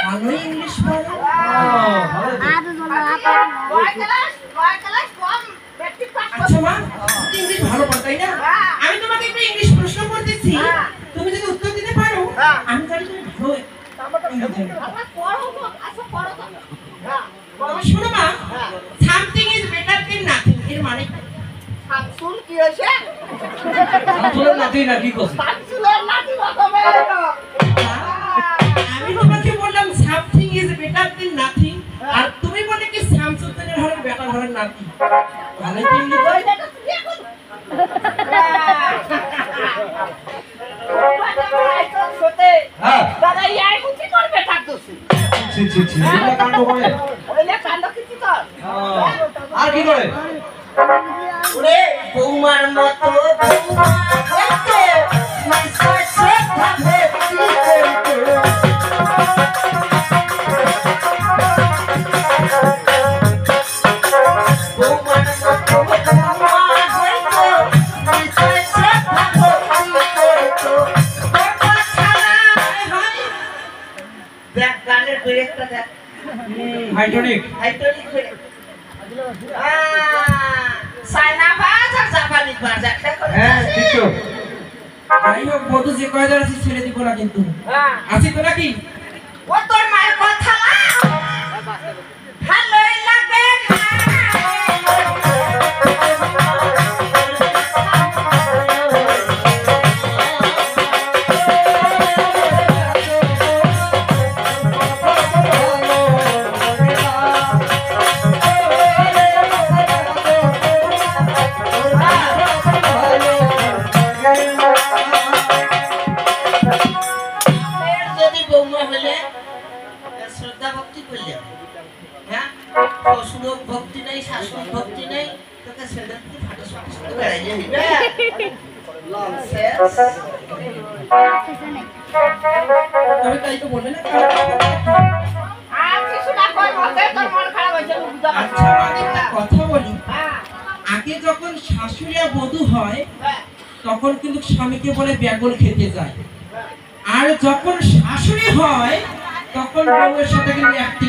ভালোই ইংলিশ বলে। আচ্ছা মা, ইংলিশ ভালো পারো তাই না? আমি তোমাকে একটু ইংলিশ প্রশ্ন করতেছি, তুমি যদি উত্তর দিতে পারো আমি জানি তুমি ভালো ইংরেজি জানো। শোনো মা, something is better than nothing এর মানে শামসুল কি হইছে? শামসুলের নাতি না কি কইছ? শামসুলের নাতি বাবা। আমি তোমাকে বললাম something is better than nothing, আর তুমি বলে কি শামসুদ্দিনের ঘরের বেটার ঘরের নাতি। ভালো ইংলিশ বল। হ্যাঁ দাদা ইয়াই কুচি করবে থাকতেছি। ছি ছি ছি এটা কাণ্ড করে। ওইলে কাণ্ড কিছু কর। আর কি করে? ওরে বৌমার মতো বৌমা হইতে মাইসা শেখা ভেতি করতে। বৌমার মতো বৌমা হইতে মাইসা শেখা ভেতি করতে। কথা ছাড়া হয় দেখ গানের ব্রেকটা দেখ। Hydraulic hydraulic break. সাইনা বাজ আর জাপানি বাজ একটা করে। হ্যাঁ ঠিক তো। যাই হোক বধূ যে কয়জন আছে ছেড়ে দিব না কিন্তু। আছি তো নাকি? ও তোর মায়ের কথা না ভালোই লাগে না। যদি বৌমা হলে শ্রদ্ধা ভক্তি করলে, হ্যাঁ শ্বশুর ভক্তি নেই, শাশুড়ি ভক্তি নেই, তোকে ছেড়ে দিয়ে ফাটাস ফাটাস করে বেড়াইলে হইবে। ননসেন্স। তবে তাই তো বললে না। আর কিছু না কই মতে তোর মন খারাপ হইছে বুঝা পাচ্ছি। আচ্ছা আমি একটা কথা বলি, হ্যাঁ আগে যখন শাশুড়ি আর বধূ হয় হ্যাঁ তখন কিন্তু স্বামীকে বলে বেগুন খেতে যায়, আর যখন শাশুড়ি হয় তখন বউয়ের সাথে কিন্তু একটি